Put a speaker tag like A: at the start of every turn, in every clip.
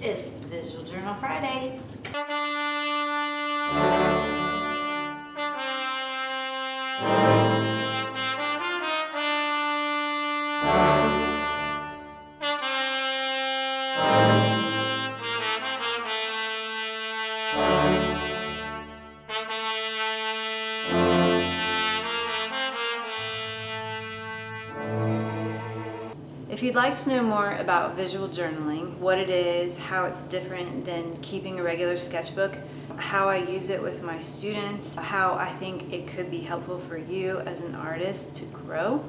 A: It's Visual Journal Friday. If you'd like to know more about visual journaling, what it is, how it's different than keeping a regular sketchbook, how I use it with my students, how I think it could be helpful for you as an artist to grow,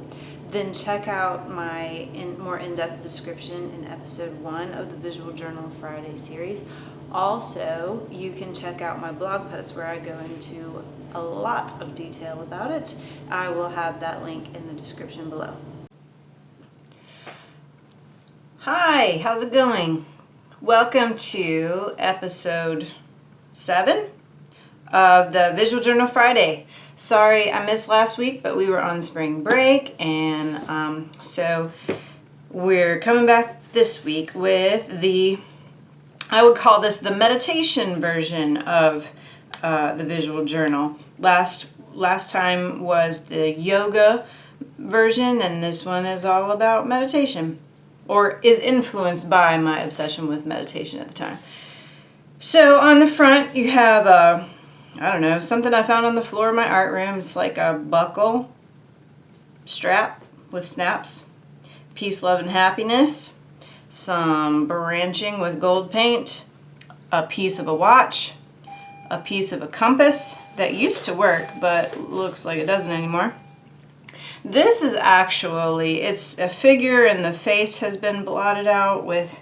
A: then check out my more in-depth description in episode 1 of the Visual Journal Friday series. Also, you can check out my blog post where I go into a lot of detail about it. I will have that link in the description below. Hi, how's it going? Welcome to episode 7 of the Visual Journal Friday. Sorry I missed last week, but we were on spring break, and so we're coming back this week with I would call this the meditation version of the visual journal. Last time was the yoga version, and this one is all about meditation, or is influenced by my obsession with meditation at the time. So on the front you have something I found on the floor of my art room. It's like a buckle strap with snaps, peace, love, and happiness, some branching with gold paint, a piece of a watch, a piece of a compass that used to work but looks like it doesn't anymore. This is it's a figure, and the face has been blotted out with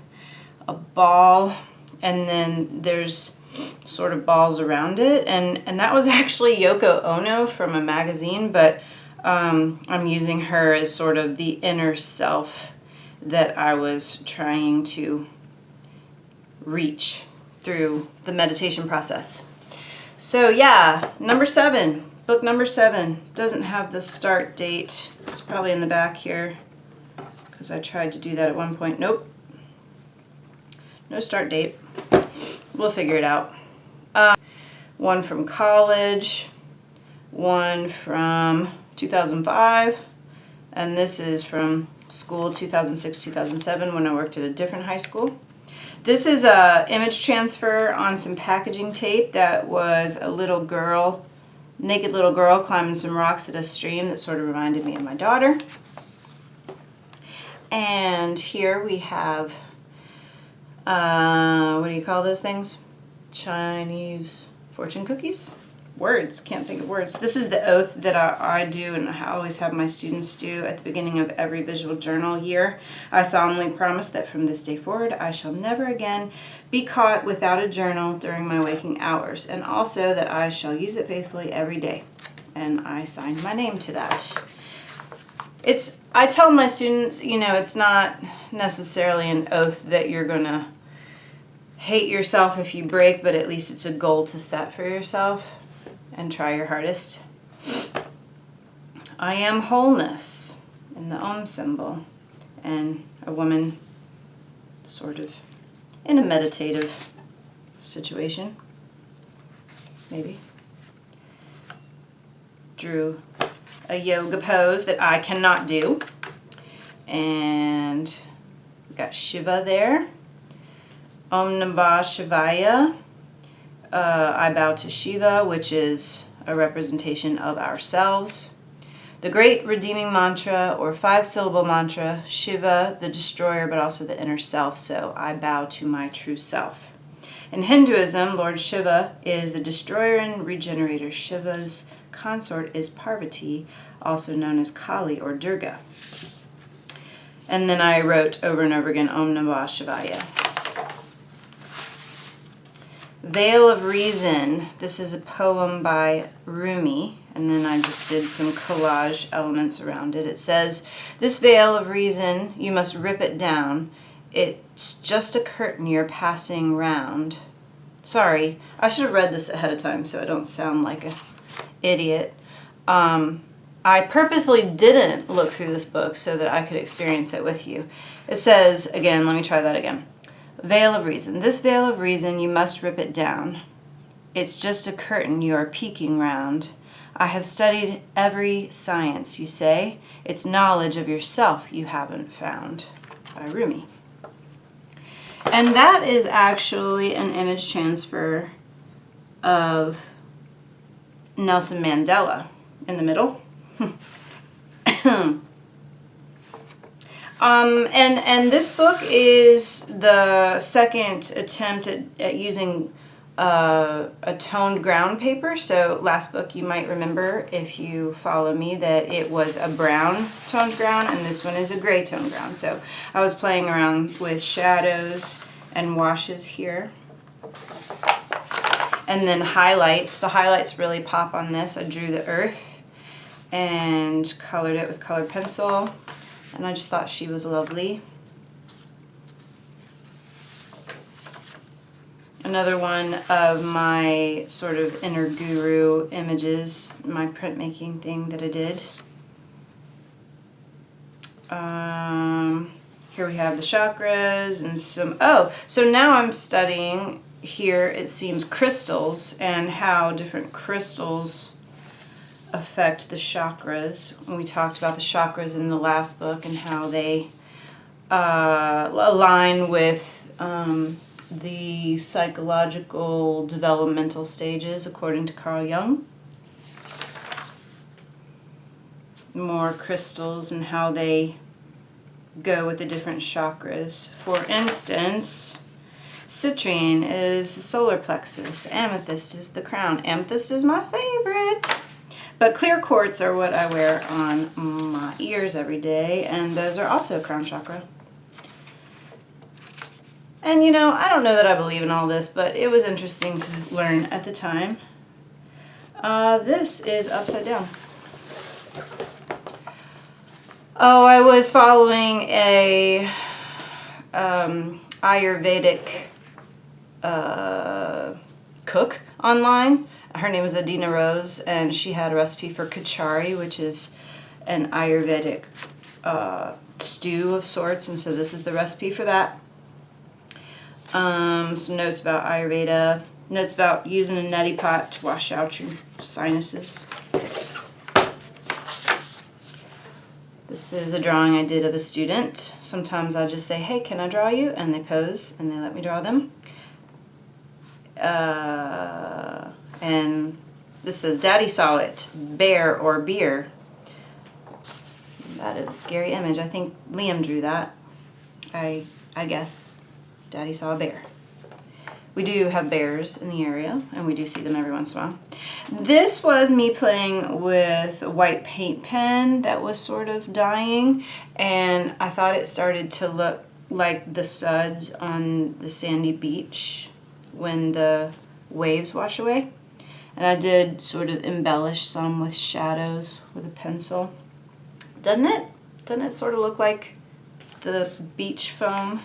A: a ball, and then there's sort of balls around it, and that was actually Yoko Ono from a magazine, but I'm using her as sort of the inner self that I was trying to reach through the meditation process. So yeah, book number 7 doesn't have the start date. It's probably in the back here because I tried to do that at one point. Nope. No start date. We'll figure it out. One from college, one from 2005, and this is from school 2006-2007 when I worked at a different high school. This is a image transfer on some packaging tape that was a naked little girl climbing some rocks at a stream that sort of reminded me of my daughter. And here we have, what do you call those things? Chinese fortune cookies? Words, can't think of words. This is the oath that I do, and I always have my students do at the beginning of every visual journal year. I solemnly promise that from this day forward, I shall never again be caught without a journal during my waking hours, and also that I shall use it faithfully every day. And I signed my name to that. I tell my students, it's not necessarily an oath that you're gonna hate yourself if you break, but at least it's a goal to set for yourself and try your hardest. I am wholeness in the Om symbol, and a woman sort of in a meditative situation, maybe. Drew a yoga pose that I cannot do, and we got Shiva there. Om Namah Shivaya. I bow to Shiva, which is a representation of ourselves. The great redeeming mantra, or 5-syllable mantra, Shiva, the destroyer, but also the inner self, so I bow to my true self. In Hinduism, Lord Shiva is the destroyer and regenerator. Shiva's consort is Parvati, also known as Kali or Durga. And then I wrote over and over again, Om Namah Shivaya. Veil of Reason. This is a poem by Rumi, and then I just did some collage elements around it. It says, "This veil of reason, you must rip it down. It's just a curtain you're passing round." Sorry, I should have read this ahead of time so I don't sound like an idiot. I purposefully didn't look through this book so that I could experience it with you. It says, again, let me try that again. Veil of reason. This veil of reason, you must rip it down. It's just a curtain you are peeking round. I have studied every science, you say. It's knowledge of yourself you haven't found. By Rumi. And that is actually an image transfer of Nelson Mandela in the middle. And this book is the second attempt at using a toned ground paper. So last book, you might remember, if you follow me, that it was a brown toned ground, and this one is a gray toned ground. So I was playing around with shadows and washes here. And then highlights. The highlights really pop on this. I drew the earth and colored it with colored pencil. And I just thought she was lovely. Another one of my sort of inner guru images, my printmaking thing that I did. Here we have the chakras and some, so now I'm studying here, it seems, crystals and how different crystals affect the chakras. We talked about the chakras in the last book and how they align with the psychological developmental stages according to Carl Jung. More crystals and how they go with the different chakras. For instance, citrine is the solar plexus. Amethyst is the crown. Amethyst is my favorite. But clear quartz are what I wear on my ears every day, and those are also crown chakra. And you know, I don't know that I believe in all this, but it was interesting to learn at the time. This is upside down. Oh, I was following a Ayurvedic cook online. Her name was Adina Rose, and she had a recipe for kachari, which is an Ayurvedic stew of sorts, and so this is the recipe for that. Some notes about Ayurveda, notes about using a neti pot to wash out your sinuses. This is a drawing I did of a student. Sometimes I just say, hey, can I draw you? And they pose, and they let me draw them. And this says, Daddy saw it, bear or beer. That is a scary image. I think Liam drew that. I guess Daddy saw a bear. We do have bears in the area, and we do see them every once in a while. This was me playing with a white paint pen that was sort of dying, and I thought it started to look like the suds on the sandy beach when the waves wash away. And I did sort of embellish some with shadows with a pencil. Doesn't it? Doesn't it sort of look like the beach foam?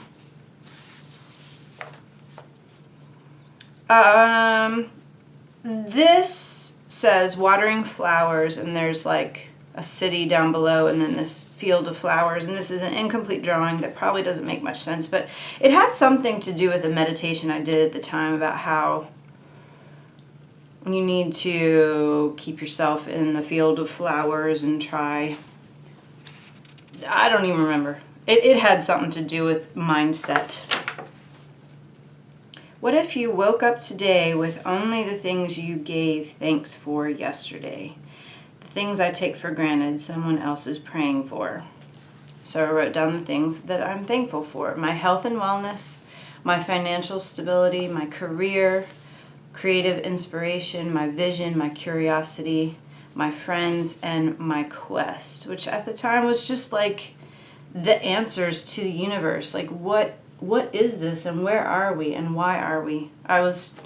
A: This says watering flowers, and there's like a city down below and then this field of flowers, and this is an incomplete drawing that probably doesn't make much sense, but it had something to do with a meditation I did at the time about how you need to keep yourself in the field of flowers and try, I don't even remember. It had something to do with mindset. What if you woke up today with only the things you gave thanks for yesterday? The things I take for granted someone else is praying for. So I wrote down the things that I'm thankful for. My health and wellness, my financial stability, my career, creative inspiration, my vision, my curiosity, my friends, and my quest, which at the time was just like the answers to the universe. Like, what is this, and where are we, and why are we? I was,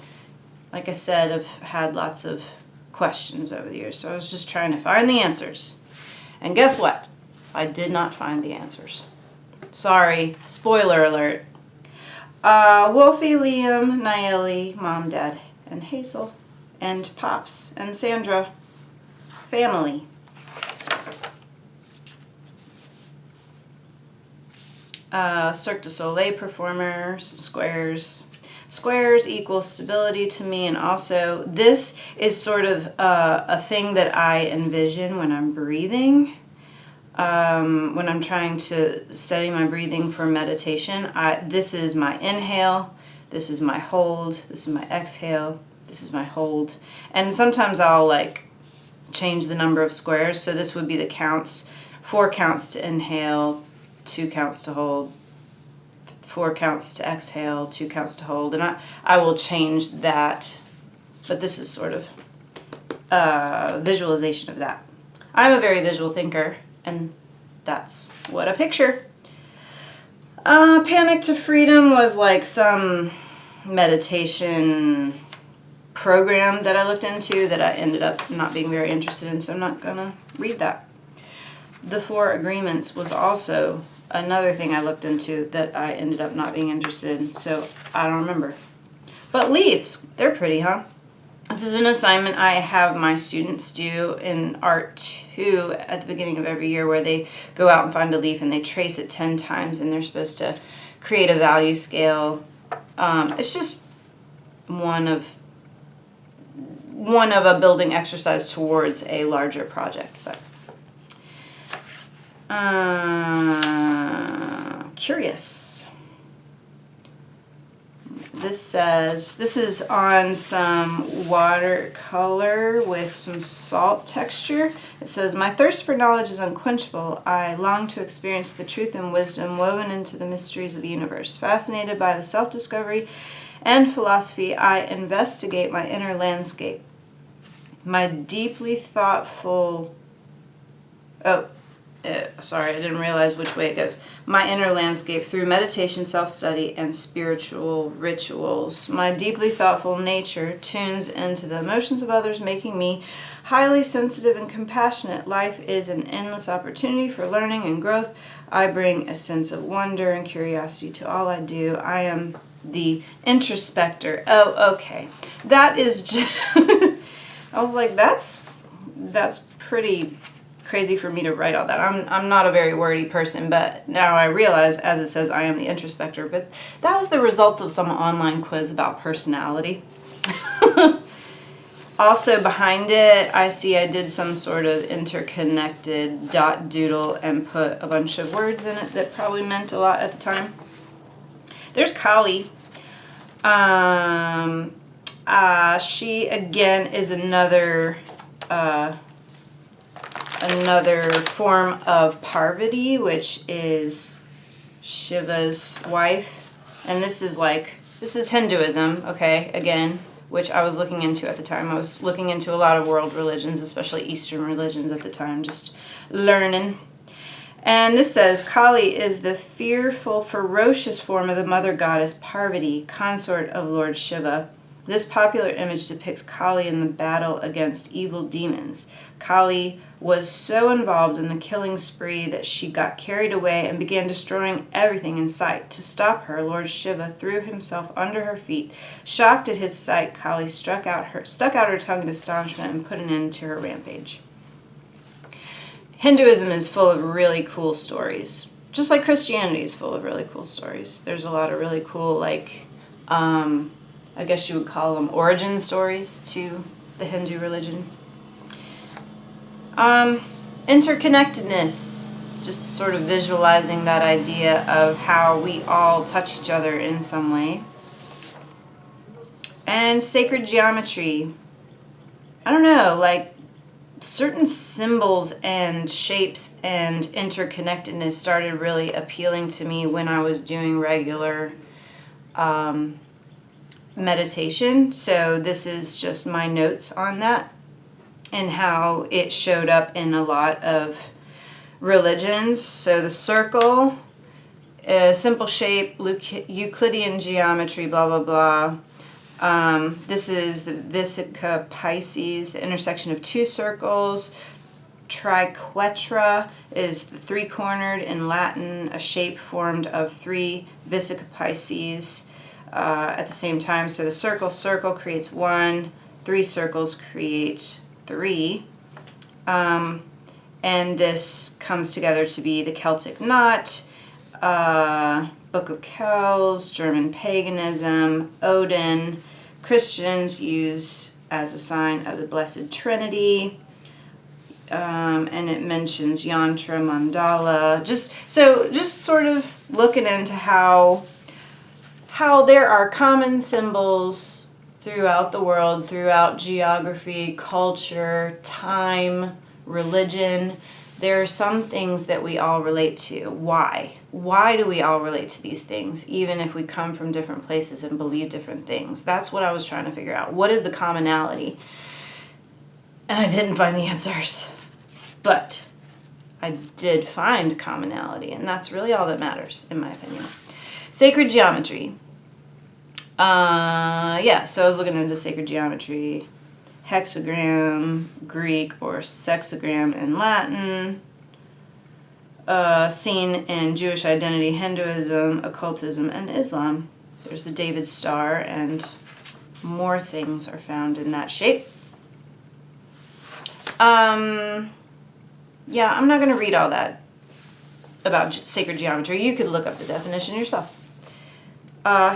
A: like I said, I've had lots of questions over the years, so I was just trying to find the answers. And guess what? I did not find the answers. Sorry, spoiler alert. Wolfie, Liam, Nayeli, Mom, Dad, and Hazel, and Pops, and Sandra. Family. Cirque du Soleil performer, some squares. Squares equal stability to me, and also this is sort of a thing that I envision when I'm breathing. When I'm trying to study my breathing for meditation, this is my inhale, this is my hold, this is my exhale, this is my hold. And sometimes I'll like change the number of squares, so this would be the counts: 4 counts to inhale, 2 counts to hold, 4 counts to exhale, 2 counts to hold, and I will change that, but this is sort of a visualization of that. I'm a very visual thinker, and that's what I picture. Panic to Freedom was like some meditation program that I looked into that I ended up not being very interested in, so I'm not gonna read that. The 4 Agreements was also another thing I looked into that I ended up not being interested in, so I don't remember. But leaves, they're pretty, huh? This is an assignment I have my students do in Art 2 at the beginning of every year, where they go out and find a leaf and they trace it 10 times, and they're supposed to create a value scale. It's just one of a building exercise towards a larger project, but curious. This says, this is on some watercolor with some salt texture. It says, my thirst for knowledge is unquenchable. I long to experience the truth and wisdom woven into the mysteries of the universe. Fascinated by the self-discovery and philosophy, I investigate my inner landscape. My deeply thoughtful... sorry, I didn't realize which way it goes. My inner landscape through meditation, self-study, and spiritual rituals. My deeply thoughtful nature tunes into the emotions of others, making me highly sensitive and compassionate. Life is an endless opportunity for learning and growth. I bring a sense of wonder and curiosity to all I do. I am the introspector. Oh, okay. That is just... I was like, that's pretty crazy for me to write all that. I'm not a very wordy person, but now I realize, as it says, I am the introspector. But that was the results of some online quiz about personality. Also behind it, I see I did some sort of interconnected dot doodle and put a bunch of words in it that probably meant a lot at the time. There's Kali. She again is another form of Parvati, which is Shiva's wife. And this is Hinduism, okay, again, which I was looking into at the time. I was looking into a lot of world religions, especially Eastern religions at the time, just learning. And this says, Kali is the fearful, ferocious form of the mother goddess Parvati, consort of Lord Shiva. This popular image depicts Kali in the battle against evil demons. Kali was so involved in the killing spree that she got carried away and began destroying everything in sight. To stop her, Lord Shiva threw himself under her feet. Shocked at his sight, Kali stuck out her tongue in astonishment and put an end to her rampage. Hinduism is full of really cool stories. Just like Christianity is full of really cool stories. There's a lot of really cool, I guess you would call them origin stories to the Hindu religion. Interconnectedness, just sort of visualizing that idea of how we all touch each other in some way. And sacred geometry. I don't know, like certain symbols and shapes and interconnectedness started really appealing to me when I was doing regular meditation. So this is just my notes on that and how it showed up in a lot of religions. So the circle, simple shape, Euclidean geometry, blah, blah, blah. This is the Vesica Pisces, the intersection of 2 circles. Triquetra is the 3-cornered, in Latin, a shape formed of 3 Vesica Pisces at the same time. So the circle creates 1, 3 circles create 3. And this comes together to be the Celtic knot. Book of Kells, German paganism, Odin, Christians use as a sign of the Blessed Trinity, and it mentions yantra, mandala. Just sort of looking into how there are common symbols throughout the world, throughout geography, culture, time, religion. There are some things that we all relate to. Why? Why do we all relate to these things, even if we come from different places and believe different things? That's what I was trying to figure out. What is the commonality? And I didn't find the answers. But I did find commonality, and that's really all that matters, in my opinion. Sacred geometry. So I was looking into sacred geometry. Hexagram, Greek, or sexagram in Latin. Seen in Jewish identity, Hinduism, occultism, and Islam. There's the David Star, and more things are found in that shape. I'm not going to read all that about sacred geometry. You could look up the definition yourself.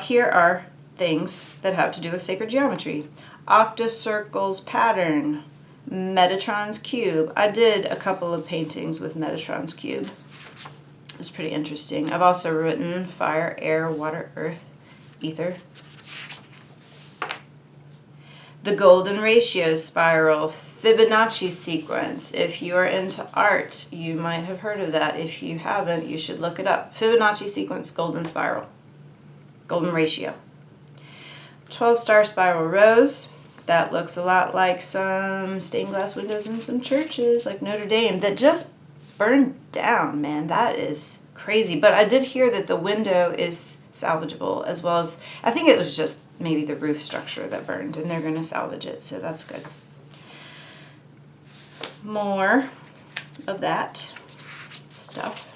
A: Here are things that have to do with sacred geometry. Octocircle's pattern, Metatron's cube. I did a couple of paintings with Metatron's cube. It was pretty interesting. I've also written fire, air, water, earth, ether. The golden ratio spiral, Fibonacci sequence. If you are into art, you might have heard of that. If you haven't, you should look it up. Fibonacci sequence, golden spiral, golden ratio. 12-star spiral rose. That looks a lot like some stained glass windows in some churches, like Notre Dame, that just burned down, man. That is crazy. But I did hear that the window is salvageable, as well as, I think it was just maybe the roof structure that burned, and they're going to salvage it, so that's good. More of that stuff.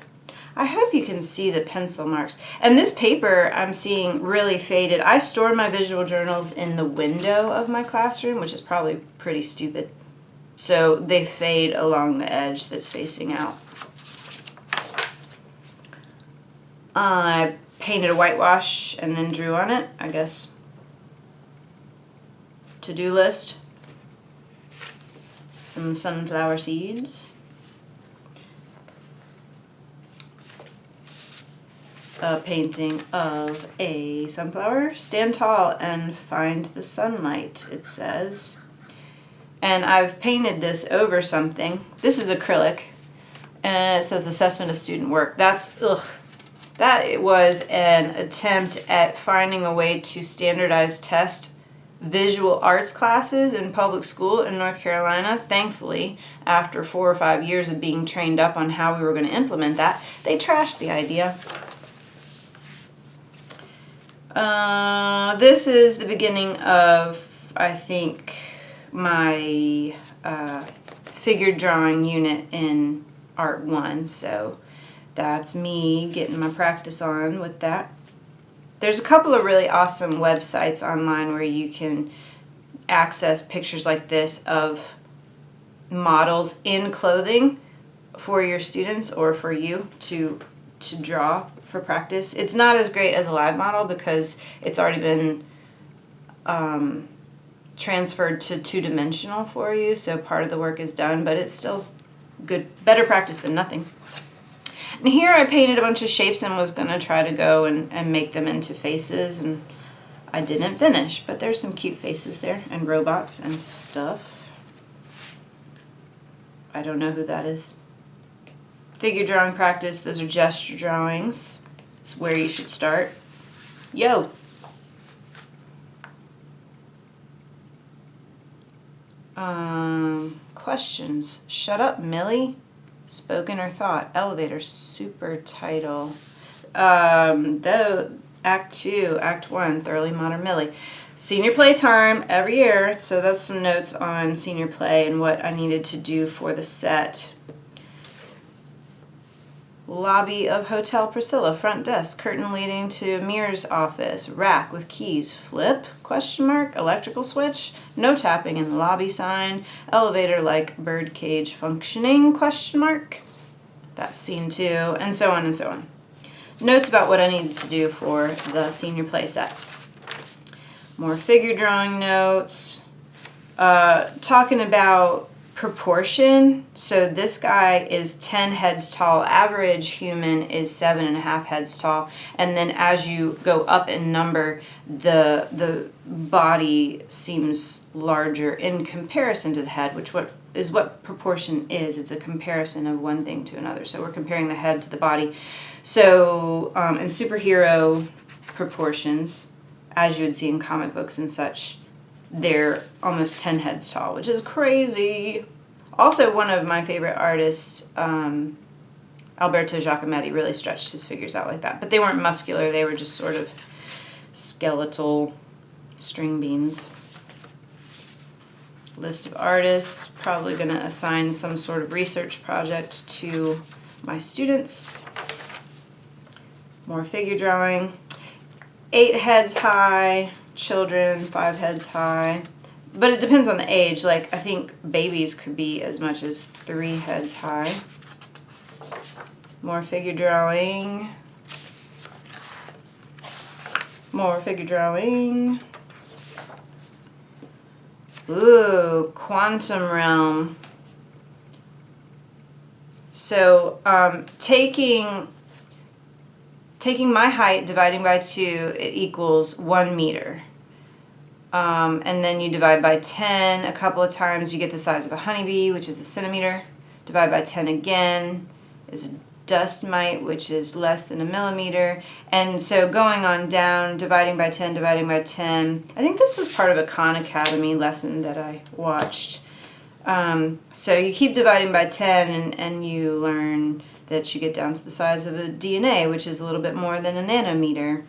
A: I hope you can see the pencil marks. And this paper I'm seeing really faded. I store my visual journals in the window of my classroom, which is probably pretty stupid. So they fade along the edge that's facing out. I painted a whitewash and then drew on it, I guess. To-do list. Some sunflower seeds. A painting of a sunflower. Stand tall and find the sunlight, it says. And I've painted this over something. This is acrylic. And it says assessment of student work. That was an attempt at finding a way to standardize test visual arts classes in public school in North Carolina. Thankfully, after 4 or 5 years of being trained up on how we were going to implement that, they trashed the idea. This is the beginning of, I think, my figure drawing unit in Art 1, so that's me getting my practice on with that. There's a couple of really awesome websites online where you can access pictures like this of models in clothing for your students or for you to draw for practice. It's not as great as a live model because it's already been transferred to two-dimensional for you, so part of the work is done, but it's still good, better practice than nothing. And here I painted a bunch of shapes and was going to try to go and make them into faces, and I didn't finish, but there's some cute faces there and robots and stuff. I don't know who that is. Figure drawing practice, those are gesture drawings. It's where you should start. Yo! Questions. Shut up, Millie. Spoken or thought. Elevator. Super title. Though Act 2, Act 1, Thoroughly Modern Millie. Senior play time every year. So that's some notes on senior play and what I needed to do for the set. Lobby of Hotel Priscilla, front desk, curtain leading to Mir's office, rack with keys, flip, question mark, electrical switch, no tapping in the lobby sign, elevator like bird cage functioning, question mark. That's scene 2, and so on and so on. notes about what I needed to do for the senior play set. More figure drawing notes. Talking about proportion. So this guy is 10 heads tall. Average human is 7.5 heads tall. And then as you go up in number, the body seems larger in comparison to the head, which is what proportion is. It's a comparison of one thing to another. So we're comparing the head to the body. So in superhero proportions, as you would see in comic books and such, they're almost 10 heads tall, which is crazy. Also, one of my favorite artists, Alberto Giacometti, really stretched his figures out like that. But they weren't muscular. They were just sort of skeletal string beans. List of artists. Probably going to assign some sort of research project to my students. More figure drawing. 8 heads high. Children, 5 heads high. But it depends on the age. Like, I think babies could be as much as 3 heads high. More figure drawing. More figure drawing. Ooh, quantum realm. So, taking my height, dividing by 2, it equals 1 meter. And then you divide by 10 a couple of times, you get the size of a honeybee, which is a centimeter. Divide by 10 again is a dust mite, which is less than a millimeter. And so going on down, dividing by 10, dividing by 10. I think this was part of a Khan Academy lesson that I watched. So you keep dividing by 10 and you learn that you get down to the size of a DNA, which is a little bit more than a nanometer.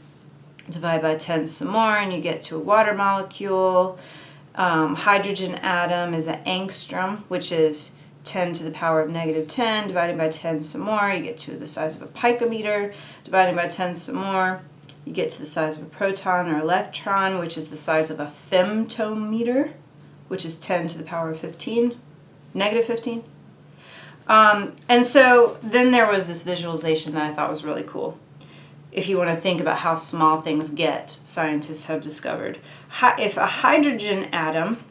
A: Divide by 10 some more, and you get to a water molecule. Hydrogen atom is an angstrom, which is 10 to the power of negative 10. Dividing by 10 some more, you get to the size of a picometer. Dividing by 10 some more, you get to the size of a proton or electron, which is the size of a femtometer, which is 10 to the power of 15, negative 15. And so then there was this visualization that I thought was really cool. If you want to think about how small things get, scientists have discovered. If a hydrogen atom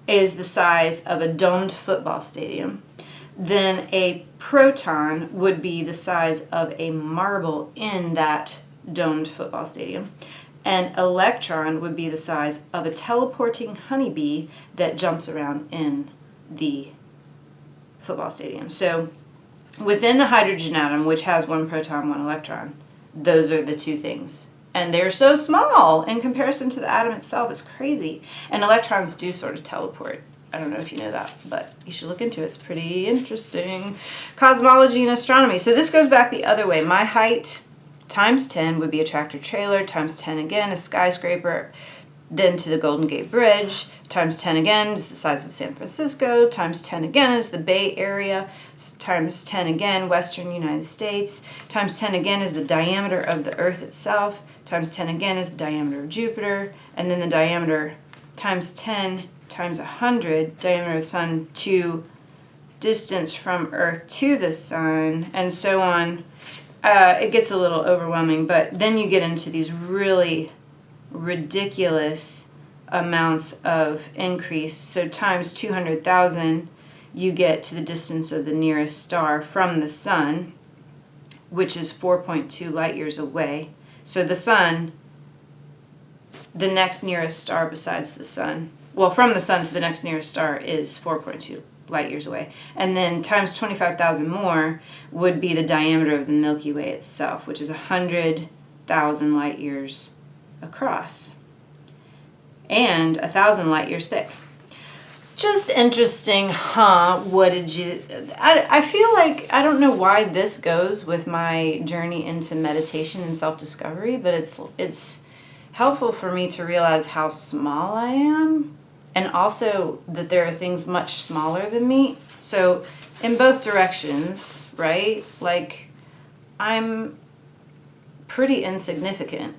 A: is the size of a domed football stadium, then a proton would be the size of a marble in that domed football stadium. An electron would be the size of a teleporting honeybee that jumps around in the football stadium. So within the hydrogen atom, which has 1 proton, 1 electron, those are the 2 things. And they're so small in comparison to the atom itself. It's crazy. And electrons do sort of teleport. I don't know if you know that, but you should look into it. It's pretty interesting. Cosmology and astronomy. So this goes back the other way. My height times 10 would be a tractor trailer, times 10 again, a skyscraper, then to the Golden Gate Bridge, times 10 again is the size of San Francisco, times 10 again is the Bay Area, times 10 again, Western United States, times 10 again is the diameter of the Earth itself, times 10 again is the diameter of Jupiter, and then the diameter times 10 times 100, diameter of the Sun, to distance from Earth to the Sun, and so on. It gets a little overwhelming, but then you get into these really ridiculous amounts of increase. So times 200,000, you get to the distance of the nearest star from the Sun, which is 4.2 light years away. So the Sun, the next nearest star besides the Sun, well, from the Sun to the next nearest star is 4.2 light years away. And then times 25,000 more would be the diameter of the Milky Way itself, which is 100,000 light years across and 1,000 light years thick. Just interesting, huh? What did you... I feel like, I don't know why this goes with my journey into meditation and self-discovery, but it's helpful for me to realize how small I am, and also that there are things much smaller than me. So in both directions, right? Like, I'm pretty insignificant.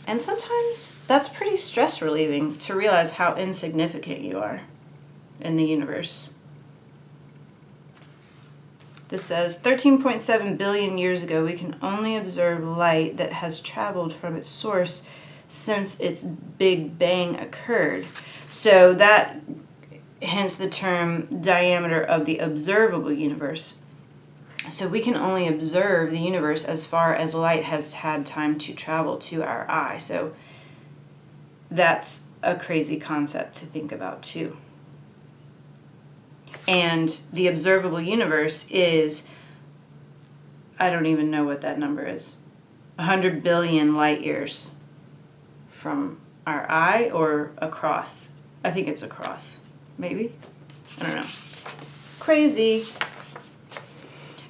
A: And sometimes that's pretty stress relieving to realize how insignificant you are in the universe. This says 13.7 billion years ago, we can only observe light that has traveled from its source since its Big Bang occurred. So that, hence the term diameter of the observable universe. So we can only observe the universe as far as light has had time to travel to our eye. So that's a crazy concept to think about too. And the observable universe is, I don't even know what that number is, 100 billion light years from our eye, or across. I think it's across. Maybe? I don't know. Crazy.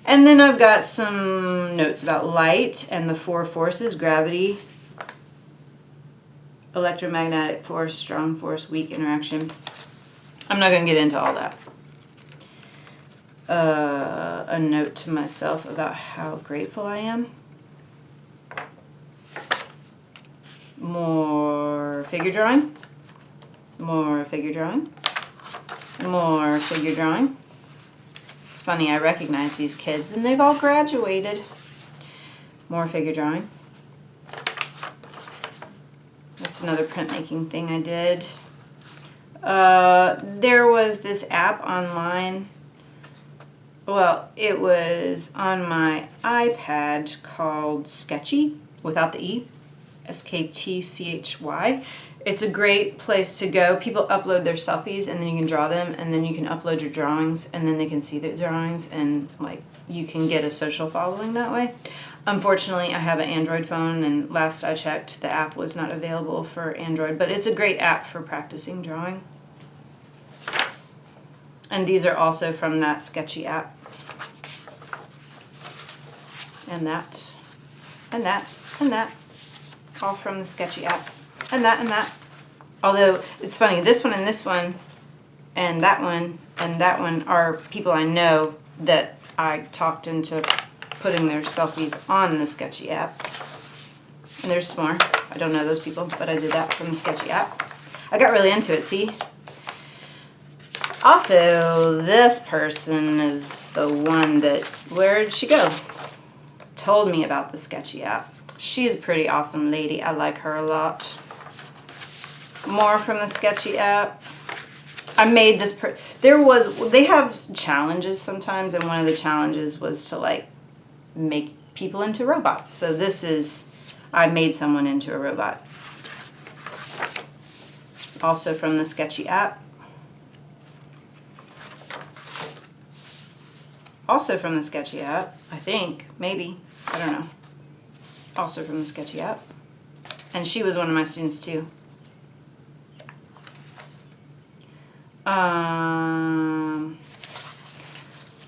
A: And then I've got some notes about light and the four forces: gravity, electromagnetic force, strong force, weak interaction. I'm not going to get into all that. A note to myself about how grateful I am. More figure drawing. More figure drawing. More figure drawing. It's funny, I recognize these kids and they've all graduated. More figure drawing. That's another printmaking thing I did. There was this app online. Well, it was on my iPad called Sketchy, without the E, SKTCHY. It's a great place to go. People upload their selfies and then you can draw them, and then you can upload your drawings and then they can see the drawings, and like you can get a social following that way. Unfortunately, I have an Android phone, and last I checked, the app was not available for Android, but it's a great app for practicing drawing. And these are also from that Sketchy app. And that, and that, and that. All from the Sketchy app. And that, and that. Although, it's funny, this one and that one are people I know that I talked into putting their selfies on the Sketchy app. And there's some more. I don't know those people, but I did that from the Sketchy app. I got really into it, see? Also, this person is the one that, where did she go? Told me about the Sketchy app. She's a pretty awesome lady. I like her a lot. More from the Sketchy app. I made this, they have challenges sometimes, and one of the challenges was to like make people into robots. So this is, I made someone into a robot. Also from the Sketchy app. Also from the Sketchy app, I think, maybe, I don't know. Also from the Sketchy app. And she was one of my students too.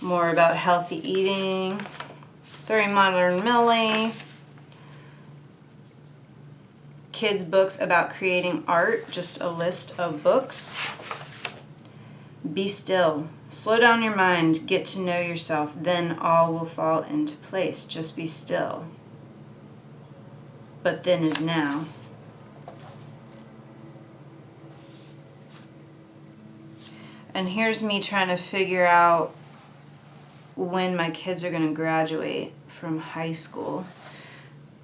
A: More about healthy eating. Very modern Millie. Kids' books about creating art, just a list of books. Be still. Slow down your mind, get to know yourself, then all will fall into place. Just be still. But then is now. And here's me trying to figure out when my kids are going to graduate from high school.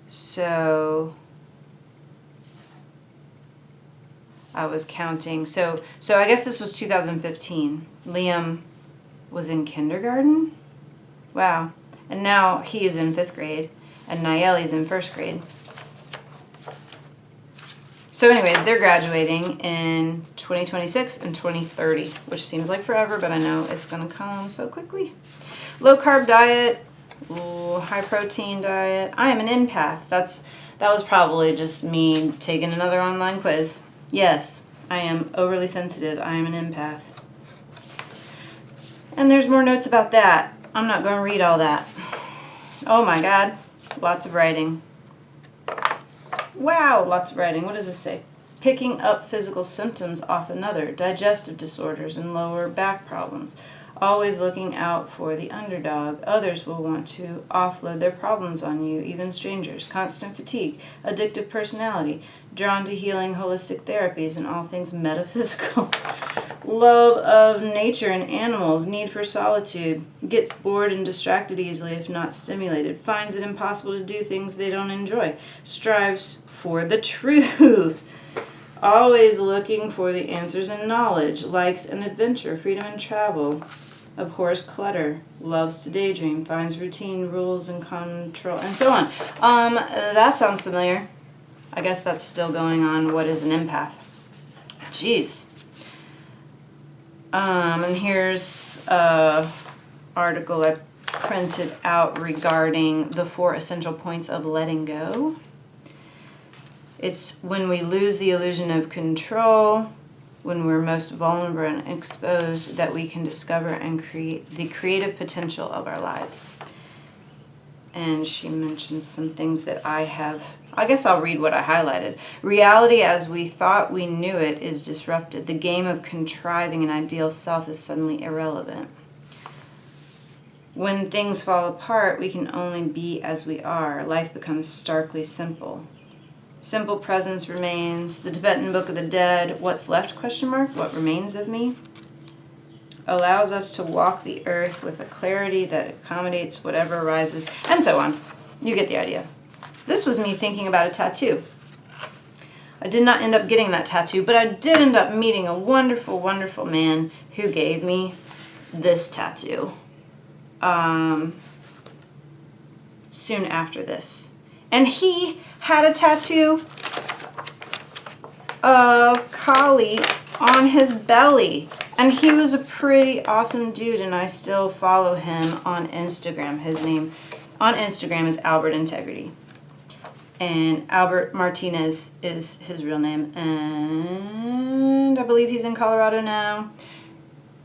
A: So I was counting. So I guess this was 2015. Liam was in kindergarten. Wow. And now he is in 5th grade, and Nayeli's in 1st grade. So anyways, they're graduating in 2026 and 2030, which seems like forever, but I know it's going to come so quickly. Low carb diet, high protein diet. I am an empath. That was probably just me taking another online quiz. Yes, I am overly sensitive. I am an empath. And there's more notes about that. I'm not going to read all that. Oh my God, lots of writing. Wow, lots of writing. What does this say? Picking up physical symptoms off another, digestive disorders and lower back problems. Always looking out for the underdog. Others will want to offload their problems on you, even strangers. Constant fatigue. Addictive personality. Drawn to healing holistic therapies and all things metaphysical. Love of nature and animals. Need for solitude. Gets bored and distracted easily if not stimulated. Finds it impossible to do things they don't enjoy. Strives for the truth. Always looking for the answers and knowledge. Likes an adventure, freedom and travel. Abhors clutter. Loves to daydream. Finds routine, rules, and control, and so on. That sounds familiar. I guess that's still going on. What is an empath? Jeez. And here's an article I printed out regarding the 4 essential points of letting go. It's when we lose the illusion of control, when we're most vulnerable and exposed, that we can discover and create the creative potential of our lives. And she mentioned some things that I guess I'll read what I highlighted. Reality as we thought we knew it is disrupted. The game of contriving an ideal self is suddenly irrelevant. When things fall apart, we can only be as we are. Life becomes starkly simple. Simple presence remains. The Tibetan Book of the Dead, what's left, ? What remains of me? Allows us to walk the earth with a clarity that accommodates whatever arises, and so on. You get the idea. This was me thinking about a tattoo. I did not end up getting that tattoo, but I did end up meeting a wonderful, wonderful man who gave me this tattoo soon after this. And he had a tattoo of Kali on his belly. And he was a pretty awesome dude, and I still follow him on Instagram. His name on Instagram is Albert Integrity. And Albert Martinez is his real name. And I believe he's in Colorado now.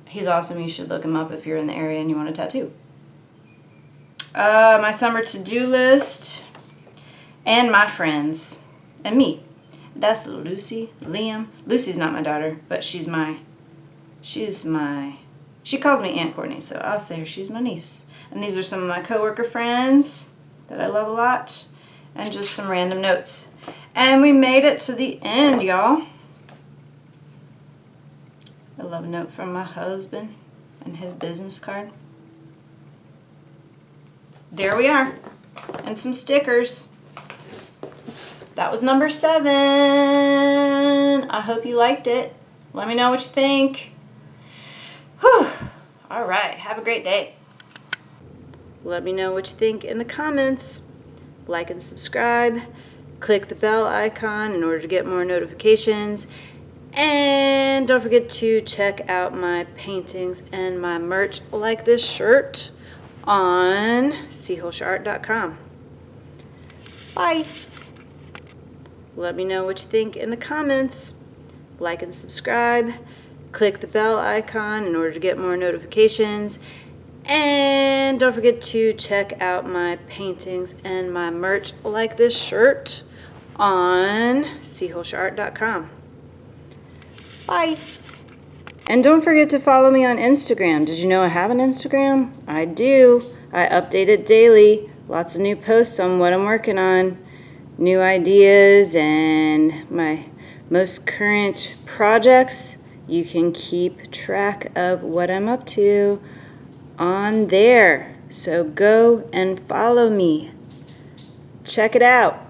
A: He's awesome. You should look him up if you're in the area and you want a tattoo. My summer to-do list. And my friends. And me. That's Lucy, Liam. Lucy's not my daughter, but she calls me Aunt Courtney, so I'll say she's my niece. And these are some of my coworker friends that I love a lot. And just some random notes. And we made it to the end, y'all. I love a note from my husband and his business card. There we are. And some stickers. That was number 7. I hope you liked it. Let me know what you think. Whew. All right. Have a great day. Let me know what you think in the comments. Like and subscribe. Click the bell icon in order to get more notifications. And don't forget to check out my paintings and my merch like this shirt on Hoelscher.com. Bye. Let me know what you think in the comments. Like and subscribe. Click the bell icon in order to get more notifications. And don't forget to check out my paintings and my merch like this shirt on Hoelscher.com. Bye. And don't forget to follow me on Instagram. Did you know I have an Instagram? I do. I update it daily. Lots of new posts on what I'm working on. New ideas and my most current projects. You can keep track of what I'm up to on there. So go and follow me. Check it out.